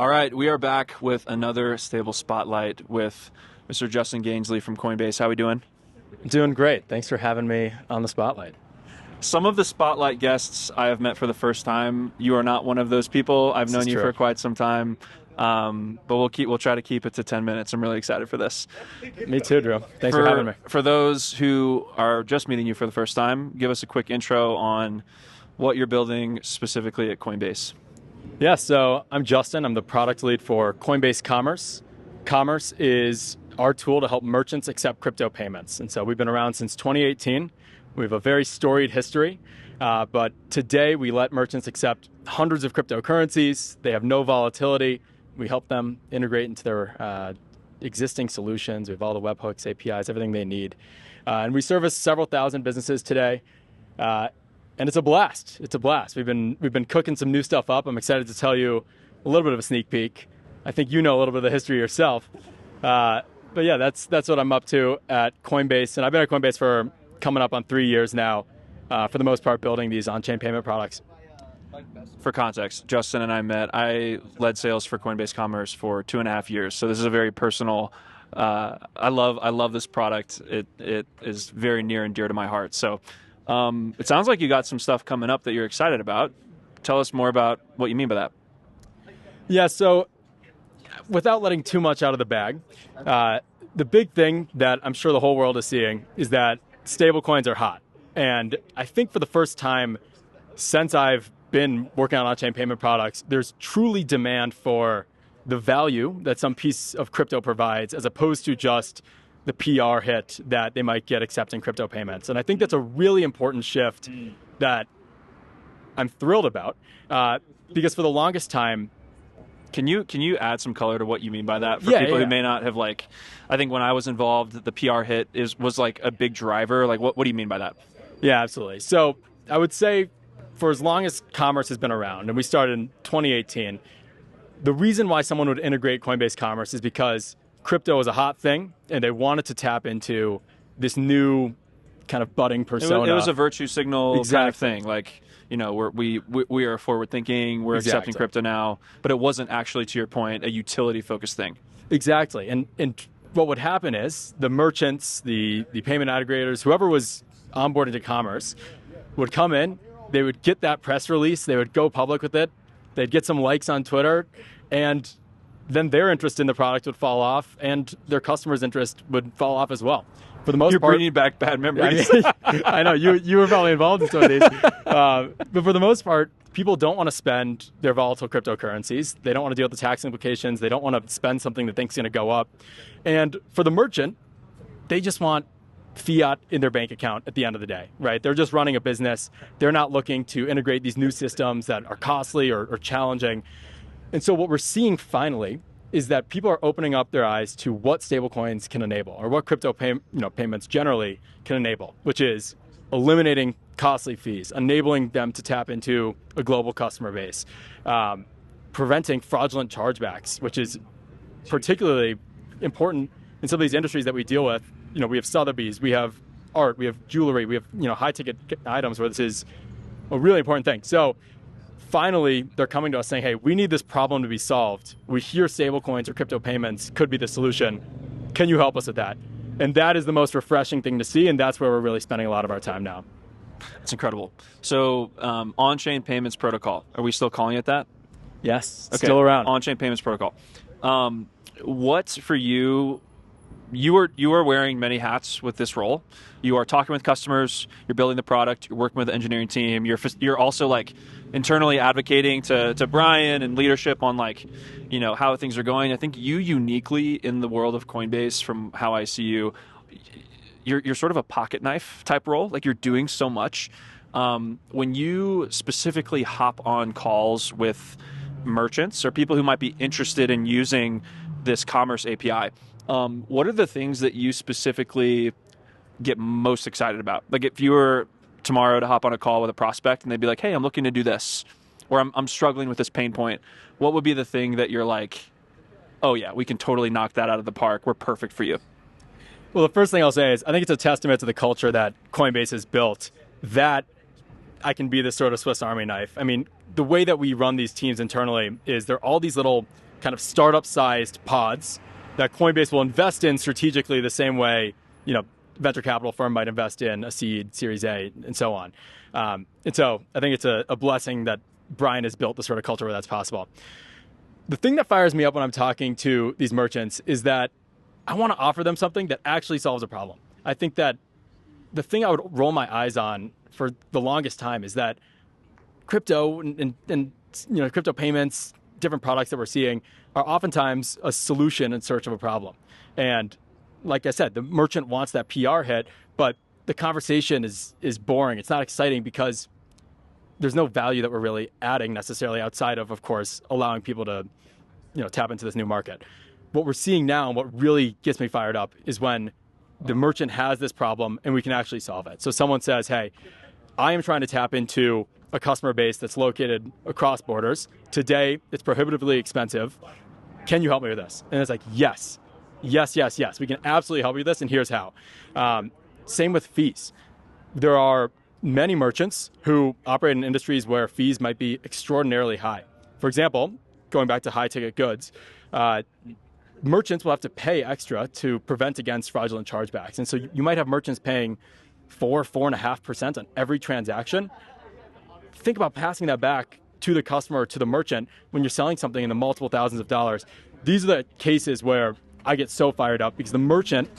All right, we are back with another Stable Spotlight with Mr. Justin Gainsley from Coinbase. How are we doing? Doing great. Thanks for having me on the Spotlight. Some of the Spotlight guests I have met for the first time. You are not one of those people. I've known you for quite some time, but we'll try to keep it to 10 minutes. I'm really excited for this. Me too, Drew. Thanks for having me. For those who are just meeting you for the first time, give us a quick intro on what you're building specifically at Coinbase. Yeah, so I'm Justin. I'm the product lead for Coinbase Commerce. Commerce is our tool to help merchants accept crypto payments. And so we've been around since 2018. We have a very storied history, but today we let merchants accept hundreds of cryptocurrencies. They have no volatility. We help them integrate into their existing solutions. We have all the webhooks, APIs, everything they need. And we service several thousand businesses today. And it's a blast. It's a blast. We've been cooking some new stuff up. I'm excited to tell you a little bit of a sneak peek. I think you know a little bit of the history yourself. But yeah, that's what I'm up to at Coinbase. And I've been at Coinbase for coming up on 3 years now, for the most part, building these on-chain payment products. For context, Justin and I met. I led sales for Coinbase Commerce for 2.5 years. So this is a very personal. I love this product. It is very near and dear to my heart. So it sounds like you got some stuff coming up that you're excited about. Tell us more about what you mean by that. Yeah. So without letting too much out of the bag, the big thing that I'm sure the whole world is seeing is that stablecoins are hot. And I think for the first time since I've been working on on-chain payment products, there's truly demand for the value that some piece of crypto provides as opposed to just the PR hit that they might get accepting crypto payments. And I think that's a really important shift that I'm thrilled about, because for the longest time, Can you add some color to what you mean by that for people who may not have, like, I think when I was involved, the PR hit was like a big driver. Like, what do you mean by that? Yeah, absolutely. So I would say for as long as commerce has been around, and we started in 2018, the reason why someone would integrate Coinbase Commerce is because crypto is a hot thing, and they wanted to tap into this new kind of budding persona. It was a virtue signal kind of thing. Like, you know, we are forward thinking, we're accepting crypto now, but it wasn't actually, to your point, a utility focused thing. Exactly. And what would happen is the merchants, the payment aggregators, whoever was onboarded to commerce would come in, they would get that press release, they would go public with it, they'd get some likes on Twitter, and then their interest in the product would fall off, and their customers' interest would fall off as well. For the most You're part, bringing back bad memories. I know you were probably involved in some of these, but for the most part, people don't want to spend their volatile cryptocurrencies. They don't want to deal with the tax implications. They don't want to spend something that thinks going to go up. And for the merchant, they just want fiat in their bank account at the end of the day, right? They're just running a business. They're not looking to integrate these new systems that are costly or challenging. And so what we're seeing finally is that people are opening up their eyes to what stablecoins can enable, or what crypto payments generally can enable, which is eliminating costly fees, enabling them to tap into a global customer base, preventing fraudulent chargebacks, which is particularly important in some of these industries that we deal with. You know, we have Sotheby's, we have art, we have jewelry, we have, high ticket items where this is a really important thing. So finally, they're coming to us saying, hey, we need this problem to be solved. We hear stablecoins or crypto payments could be the solution. Can you help us with that? And that is the most refreshing thing to see, and that's where we're really spending a lot of our time now. It's incredible. So on-chain payments protocol, are we still calling it that? Yes, okay. Still around. On-chain payments protocol. What's for you? You are wearing many hats with this role. You are talking with customers. You're building the product. You're working with the engineering team. You're also like internally advocating to Brian and leadership on how things are going. I think you uniquely in the world of Coinbase, from how I see you, you're sort of a pocket knife type role. Like, you're doing so much. When you specifically hop on calls with merchants or people who might be interested in using this commerce API, what are the things that you specifically get most excited about? Like, if you were tomorrow to hop on a call with a prospect and they'd be like, hey, I'm looking to do this, or I'm struggling with this pain point, what would be the thing that you're like, oh yeah, we can totally knock that out of the park. We're perfect for you. Well, the first thing I'll say is I think it's a testament to the culture that Coinbase has built that I can be this sort of Swiss Army knife. I mean, the way that we run these teams internally is they're all these little kind of startup-sized pods that Coinbase will invest in strategically the same way, venture capital firm might invest in a seed, Series A, and so on. And so I think it's a blessing that Brian has built the sort of culture where that's possible. The thing that fires me up when I'm talking to these merchants is that I want to offer them something that actually solves a problem. I think that the thing I would roll my eyes on for the longest time is that crypto and crypto payments, different products that we're seeing are oftentimes a solution in search of a problem. And like I said, the merchant wants that PR hit, but the conversation is boring. It's not exciting because there's no value that we're really adding necessarily outside of course, allowing people to, tap into this new market. What we're seeing now and what really gets me fired up is when the merchant has this problem and we can actually solve it. So someone says, hey, I am trying to tap into a customer base that's located across borders. Today, it's prohibitively expensive. Can you help me with this? And it's like, yes. We can absolutely help you with this, and here's how. Same with fees. There are many merchants who operate in industries where fees might be extraordinarily high. For example, going back to high-ticket goods, merchants will have to pay extra to prevent against fraudulent chargebacks. And so you might have merchants paying 4.5% on every transaction. Think about passing that back to the customer or to the merchant when you're selling something in the multiple thousands of dollars. These are the cases where I get so fired up because the merchant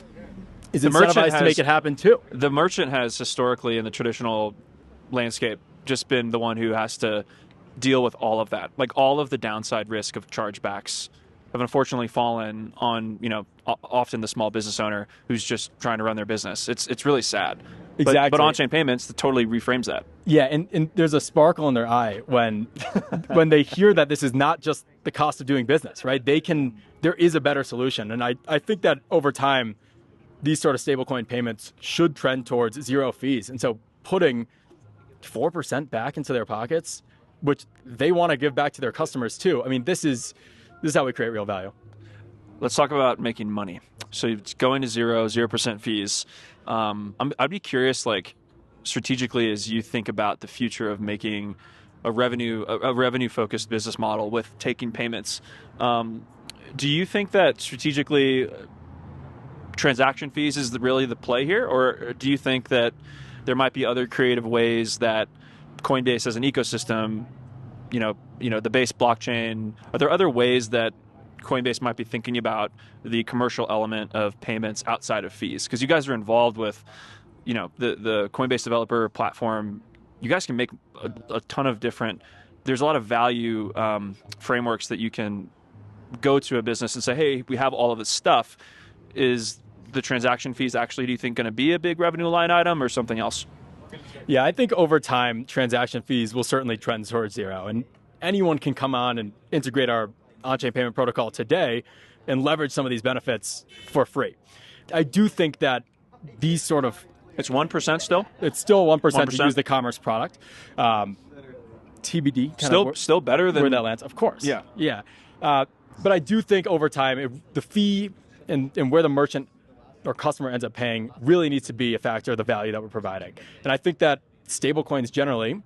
is incentivized to make it happen too. The merchant has historically in the traditional landscape just been the one who has to deal with all of that. Like all of the downside risk of chargebacks have unfortunately fallen on, often the small business owner who's just trying to run their business. It's really sad. Exactly. But on-chain payments totally reframes that. Yeah, and there's a sparkle in their eye when they hear that this is not just the cost of doing business, right? There is a better solution. And I think that over time, these sort of stablecoin payments should trend towards zero fees. And so putting 4% back into their pockets, which they want to give back to their customers too. I mean, this is how we create real value. Let's talk about making money. So it's going to 0% fees. I'd be curious, strategically, as you think about the future of making a revenue-focused business model with taking payments. Do you think that strategically transaction fees is really the play here, or do you think that there might be other creative ways that Coinbase as an ecosystem, the base blockchain, are there other ways that Coinbase might be thinking about the commercial element of payments outside of fees? Because you guys are involved with, the Coinbase developer platform. You guys can make a ton of different, there's a lot of value frameworks that you can go to a business and say, hey, we have all of this stuff. Is the transaction fees actually, do you think, going to be a big revenue line item or something else? Yeah, I think over time, transaction fees will certainly trend towards zero. And anyone can come on and integrate our on-chain payment protocol today and leverage some of these benefits for free. I do think that these sort of... It's 1% still? It's still 1% to use the commerce product. TBD. Still better than... Where that lands, of course. Yeah. But I do think over time, the fee and where the merchant or customer ends up paying really needs to be a factor of the value that we're providing. And I think that stablecoins generally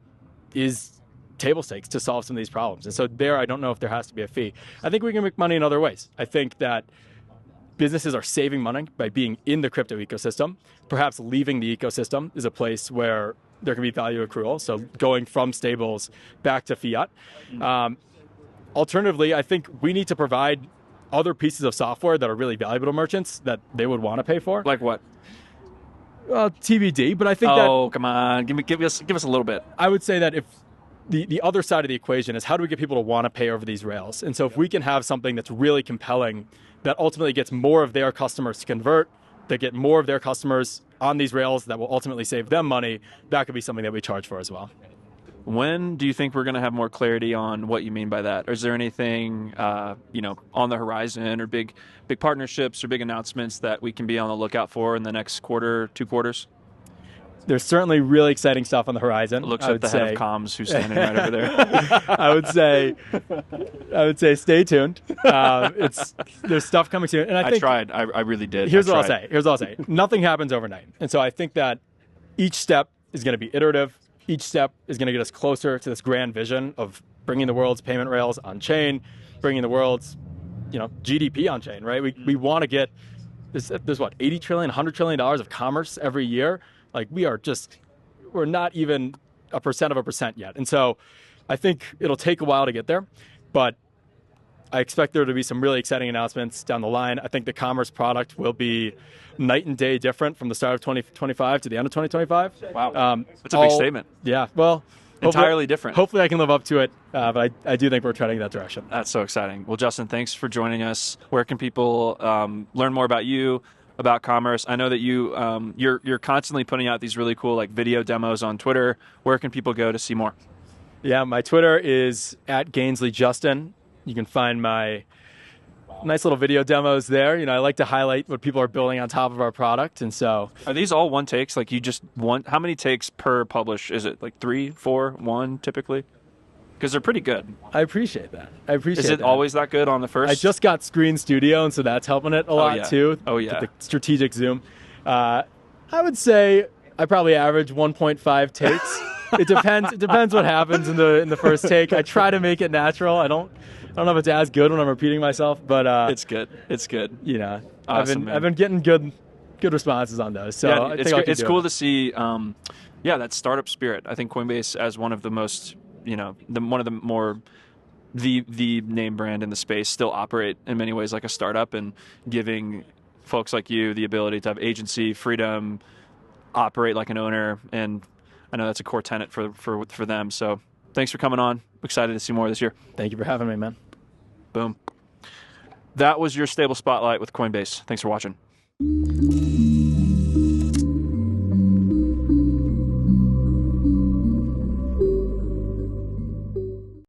is table stakes to solve some of these problems. And so I don't know if there has to be a fee. I think we can make money in other ways. I think that businesses are saving money by being in the crypto ecosystem. Perhaps leaving the ecosystem is a place where there can be value accrual. So going from stables back to fiat. Alternatively, I think we need to provide other pieces of software that are really valuable to merchants that they would want to pay for. Like what? TBD, but I think come on. Give us a little bit. I would say that if the other side of the equation is how do we get people to want to pay over these rails? And so if we can have something that's really compelling that ultimately gets more of their customers to convert, that get more of their customers on these rails that will ultimately save them money, that could be something that we charge for as well. When do you think we're going to have more clarity on what you mean by that? Or is there anything, on the horizon or big partnerships or big announcements that we can be on the lookout for in the next quarter, 2 quarters? There's certainly really exciting stuff on the horizon. Looks at the head of comms who's standing right over there. I would say stay tuned. There's stuff coming soon. And I tried. I really did. Here's what I'll say. Nothing happens overnight. And so I think that each step is going to be iterative. Each step is going to get us closer to this grand vision of bringing the world's payment rails on chain, bringing the world's GDP on chain, right? We want to get there's what, 80 trillion, 100 trillion dollars of commerce every year. Like we're not even a percent of a percent yet. And so I think it'll take a while to get there, but I expect there to be some really exciting announcements down the line. I think the commerce product will be night and day different from the start of 2025 to the end of 2025. Wow. That's a big statement. Yeah. Well, entirely different. Hopefully I can live up to it, but I do think we're treading in that direction. That's so exciting. Well, Justin, thanks for joining us. Where can people learn more about you, about commerce? I know that you're constantly putting out these really cool like video demos on Twitter. Where can people go to see more? Yeah, my Twitter is @GainsleyJustin. You can find my nice little video demos there. I like to highlight what people are building on top of our product. And so, are these all one takes? Like how many takes per publish? Is it like 3, 4, 1 typically? Because they're pretty good. I appreciate that. Is it always that good on the first? I just got Screen Studio, and so that's helping it a lot too. Oh yeah. The strategic zoom. I would say I probably average 1.5 takes. It depends. It depends what happens in the first take. I try to make it natural. I don't know if it's as good when I'm repeating myself, but it's good. It's good. Awesome, I've been getting good responses on those. So yeah, it's cool to see. That startup spirit. I think Coinbase, as one of the most, one of the more the name brand in the space, still operate in many ways like a startup, and giving folks like you the ability to have agency, freedom, operate like an owner, and I know that's a core tenet for them. So thanks for coming on. Excited to see more this year. Thank you for having me, man. Boom. That was your Stable Spotlight with Coinbase. Thanks for watching.